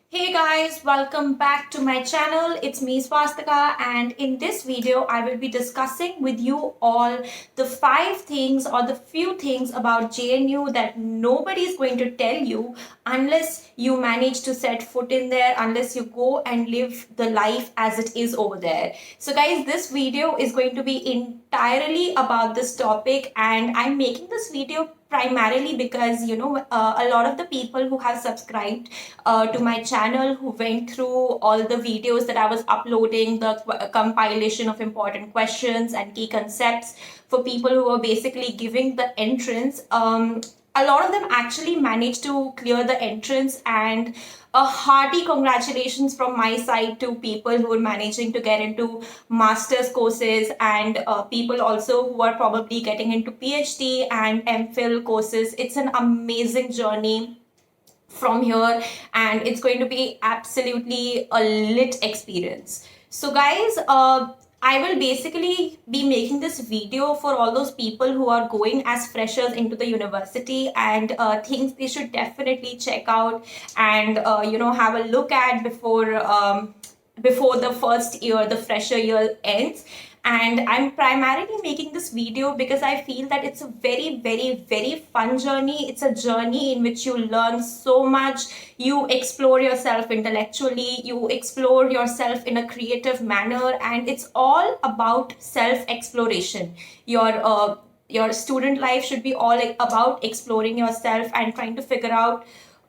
Hey guys, welcome back to my channel. It's me Swastika, and in this video I will be discussing with you all the 5 things or the few things about JNU that nobody is going to tell you unless you manage to set foot in there, unless you go and live the life as it is over there. So guys, this video is going to be entirely about this topic, and I'm making this video primarily because a lot of the people who have subscribed to my channel, who went through all the videos that I was uploading, the compilation of important questions and key concepts for people who are basically giving the entrance. A lot of them actually managed to clear the entrance, and a hearty congratulations from my side to people who are managing to get into master's courses, and people also who are probably getting into PhD and MPhil courses. It's an amazing journey from here, and it's going to be absolutely a lit experience. So guys, I will basically be making this video for all those people who are going as freshers into the university, and things they should definitely check out and have a look at before the first year, the fresher year ends. And I'm primarily making this video because I feel that it's a very, very, very fun journey. It's a journey in which you learn so much. You explore yourself intellectually, you explore yourself in a creative manner, and it's all about self-exploration. Your student life should be all about exploring yourself and trying to figure out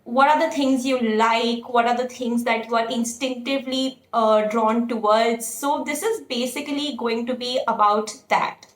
what are the things you like, what are the things that you are instinctively drawn towards. So this is basically going to be about that.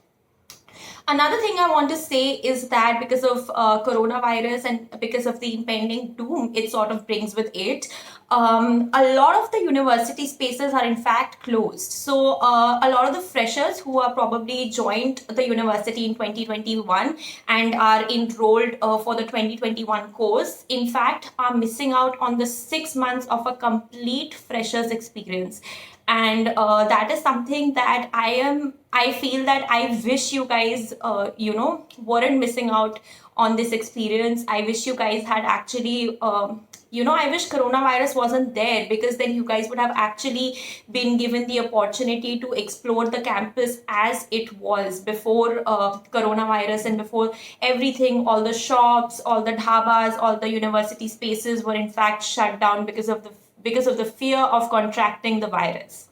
Another thing I want to say is that because of coronavirus and because of the impending doom it sort of brings with it, a lot of the university spaces are in fact closed. So a lot of the freshers who are probably joined the university in 2021 and are enrolled for the 2021 course, in fact, are missing out on the 6 months of a complete freshers experience. And that is something that I feel that I wish you guys weren't missing out on this experience. I wish you guys had actually I wish coronavirus wasn't there, because then you guys would have actually been given the opportunity to explore the campus as it was before coronavirus, and before everything, all the shops, all the dhabas, all the university spaces were in fact shut down because of the fear of contracting the virus.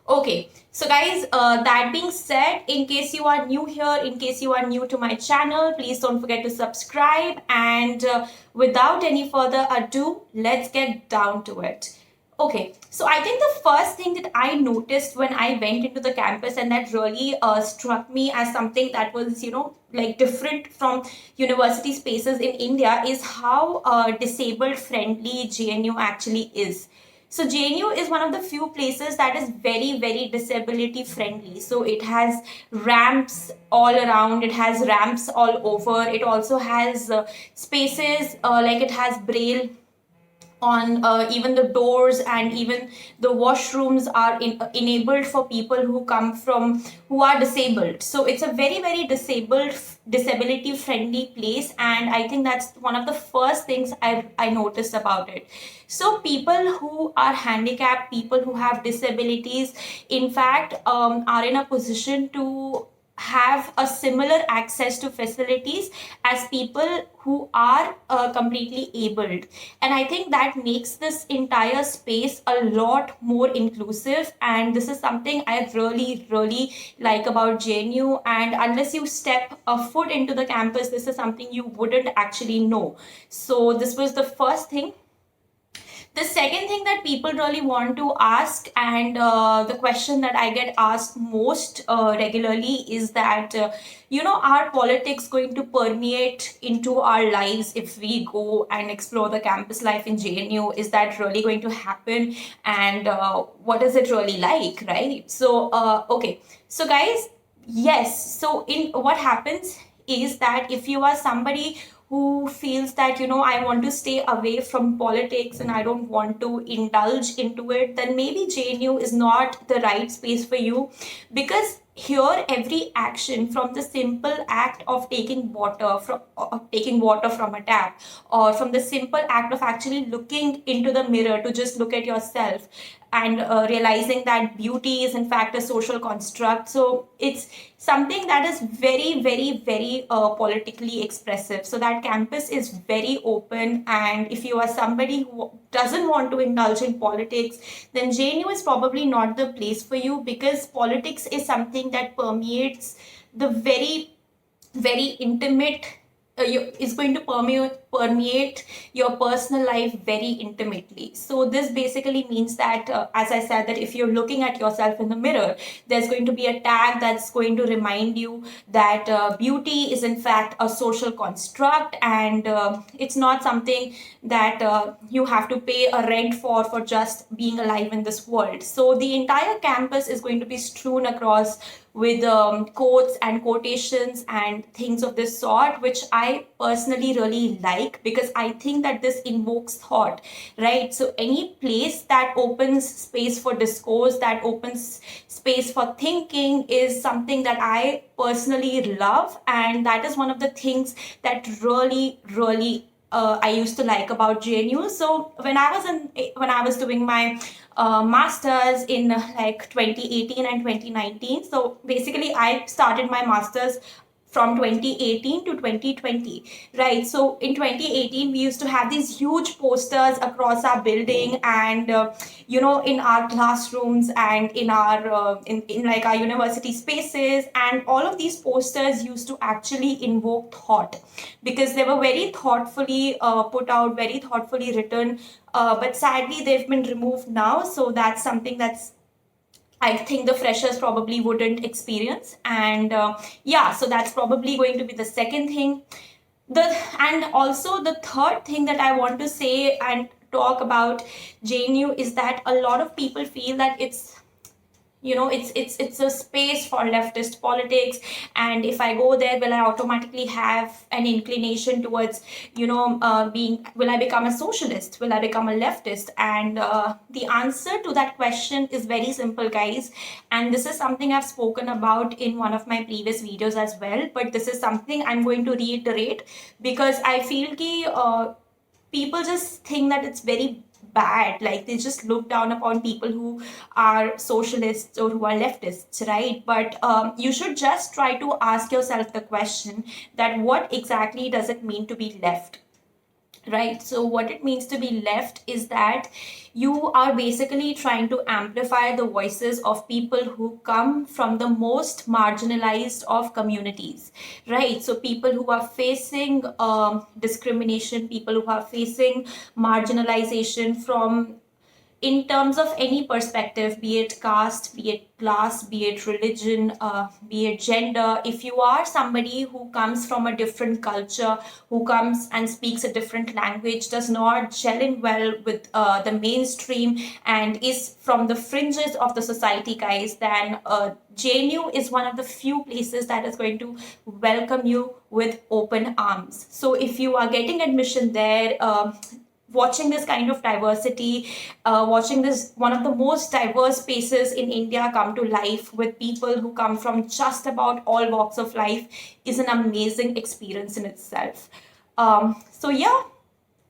Okay, so guys, that being said, in case you are new here, in case you are new to my channel, please don't forget to subscribe. And without any further ado, let's get down to it. Okay, so I think the first thing that I noticed when I went into the campus, and that really struck me as something that was, like different from university spaces in India, is how disabled friendly JNU actually is. So JNU is one of the few places that is very, very disability friendly. So it has ramps all around, it has ramps all over. It also has spaces like it has braille on even the doors, and even the washrooms are enabled for people who are disabled. So it's a very, very disability friendly place, and I think that's one of the first things I noticed about it. So people who are handicapped, people who have disabilities, in fact, are in a position to have a similar access to facilities as people who are completely abled. And I think that makes this entire space a lot more inclusive, and this is something I really, really like about JNU. And unless you step a foot into the campus, this is something you wouldn't actually know. So this was the first thing. The second thing that people really want to ask, and the question that I get asked most regularly, is that, are politics going to permeate into our lives if we go and explore the campus life in JNU? Is that really going to happen? And what is it really like, right? So, okay. So, guys, yes. So, in what happens is that if you are somebody who feels that, I want to stay away from politics and I don't want to indulge into it, then maybe JNU is not the right space for you. Because here every action, from the simple act of taking water from a tap, or from the simple act of actually looking into the mirror to just look at yourself and realizing that beauty is in fact a social construct. So it's something that is very, very, very politically expressive. So that campus is very open, and if you are somebody who doesn't want to indulge in politics, then JNU is probably not the place for you, because politics is something that permeates the very, very intimate, is going to permeate your personal life very intimately. So this basically means that, as I said, that if you're looking at yourself in the mirror, there's going to be a tag that's going to remind you that beauty is in fact a social construct, and it's not something that you have to pay a rent for just being alive in this world. So the entire campus is going to be strewn across with quotes and quotations and things of this sort, which I personally really like, because I think that this invokes thought, right? So any place that opens space for discourse, that opens space for thinking, is something that I personally love, and that is one of the things that really, really I used to like about JNU. So when I was doing my masters in like 2018 and 2019, so basically I started my masters from 2018 to 2020, right? So in 2018 we used to have these huge posters across our building, and in our classrooms and in our in like our university spaces, and all of these posters used to actually invoke thought, because they were very thoughtfully put out, very thoughtfully written, but sadly they've been removed now. So that's something that's, I think, the freshers probably wouldn't experience. And yeah, so that's probably going to be the second thing. And also the third thing that I want to say and talk about JNU is that a lot of people feel that it's a space for leftist politics, and if I go there, will I automatically have an inclination towards being, will I become a socialist, will I become a leftist? And the answer to that question is very simple, guys, and this is something I've spoken about in one of my previous videos as well, but this is something I'm going to reiterate, because I feel ki people just think that it's very bad, like they just look down upon people who are socialists or who are leftists, right? But you should just try to ask yourself the question that what exactly does it mean to be left, right? So what it means to be left is that you are basically trying to amplify the voices of people who come from the most marginalized of communities, right? So people who are facing discrimination, people who are facing marginalization from, in terms of any perspective, be it caste, be it class, be it religion, be it gender. If you are somebody who comes from a different culture, who comes and speaks a different language, does not gel in well with the mainstream, and is from the fringes of the society, guys, then JNU is one of the few places that is going to welcome you with open arms. So if you are getting admission there, watching this kind of diversity, watching this one of the most diverse spaces in India come to life with people who come from just about all walks of life is an amazing experience in itself. So yeah,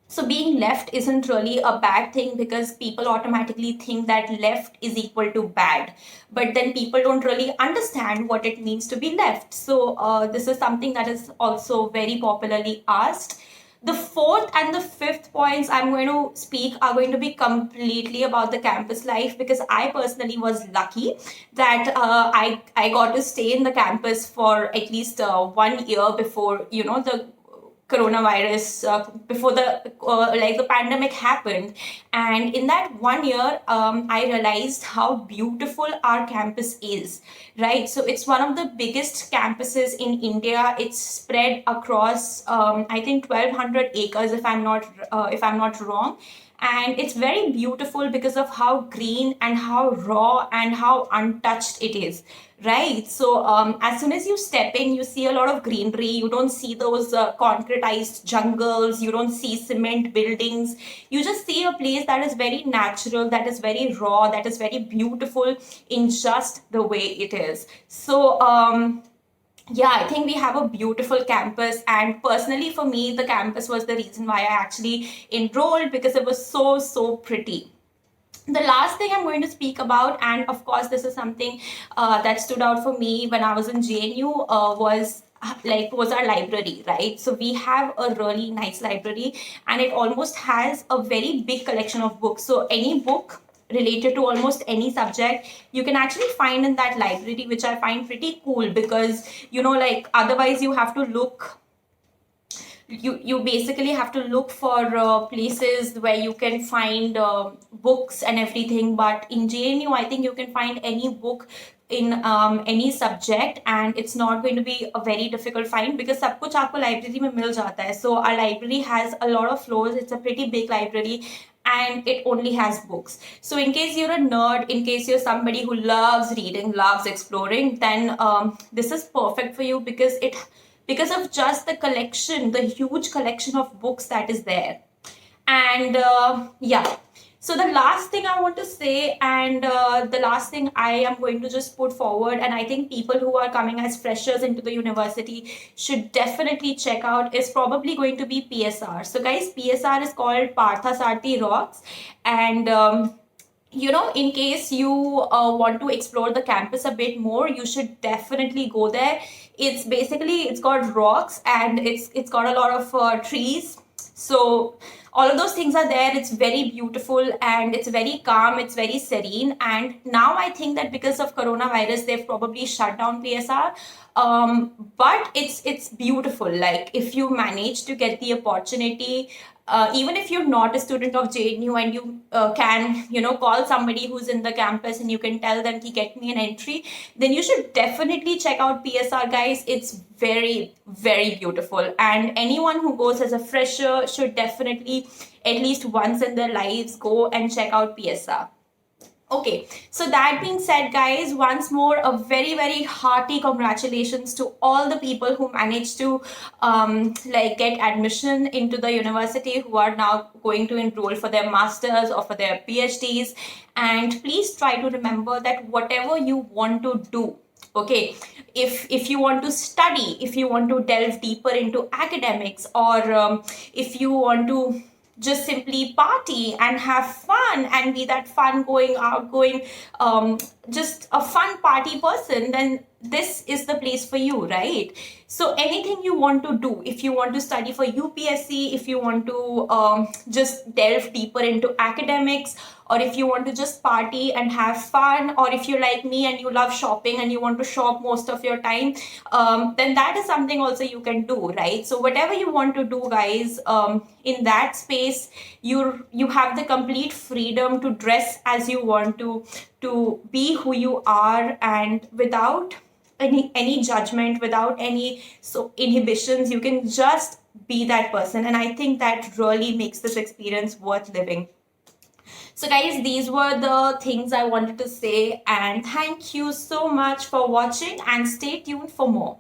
so being left isn't really a bad thing, because people automatically think that left is equal to bad, but then people don't really understand what it means to be left. So this is something that is also very popularly asked. The fourth and the fifth points I'm going to speak are going to be completely about the campus life, because I personally was lucky that I got to stay in the campus for at least 1 year before the coronavirus, before the pandemic happened. And in that 1 year, I realized how beautiful our campus is, right? So it's one of the biggest campuses in India. It's spread across I think 1200 acres, if I'm not wrong. And it's very beautiful because of how green and how raw and how untouched it is, right? So as soon as you step in, you see a lot of greenery. You don't see those concretized jungles. You don't see cement buildings. You just see a place that is very natural, that is very raw, that is very beautiful in just the way it is. So yeah, I think we have a beautiful campus, and personally for me, the campus was the reason why I actually enrolled, because it was so pretty. The last thing I'm going to speak about, and of course this is something that stood out for me when I was in JNU, was our library, right? So we have a really nice library, and it almost has a very big collection of books. So any book related to almost any subject you can actually find in that library, which I find pretty cool, because like otherwise you have to look, you basically have to look for places where you can find books and everything. But in JNU, I think you can find any book in any subject, and it's not going to be a very difficult find, because सब कुछ आपको library में मिल जाता है. So our library has a lot of floors. It's a pretty big library, and it only has books. So in case you're a nerd, in case you're somebody who loves reading, loves exploring, then this is perfect for you, because of just the collection, the huge collection of books that is there. And yeah, so the last thing I want to say, and the last thing I am going to just put forward, and I think people who are coming as freshers into the university should definitely check out, is probably going to be PSR. So guys, PSR is called Partha Sarthi Rocks, and in case you want to explore the campus a bit more, you should definitely go there. It's got rocks, and it's got a lot of trees. So all of those things are there. It's very beautiful, and it's very calm, it's very serene. And now I think that because of coronavirus, they've probably shut down PSR, but it's beautiful. Like, if you manage to get the opportunity, even if you're not a student of JNU, and you can call somebody who's in the campus, and you can tell them to get me an entry, then you should definitely check out PSR, guys. It's very beautiful, and anyone who goes as a fresher should definitely at least once in their lives go and check out PSR. Okay, so that being said, guys, once more, a very hearty congratulations to all the people who managed to get admission into the university, who are now going to enroll for their masters or for their PhDs. And please try to remember that whatever you want to do, okay, if you want to study, if you want to delve deeper into academics, or if you want to just simply party and have fun and be that fun going outgoing, just a fun party person, then this is the place for you, right? So anything you want to do, if you want to study for UPSC, if you want to just delve deeper into academics, or if you want to just party and have fun, or if you're like me and you love shopping and you want to shop most of your time, then that is something also you can do, right? So whatever you want to do, guys, in that space, you have the complete freedom to dress as you want to be who you are, and without any judgment, without any inhibitions. You can just be that person, and I think that really makes this experience worth living. So guys, these were the things I wanted to say, and thank you so much for watching, and stay tuned for more.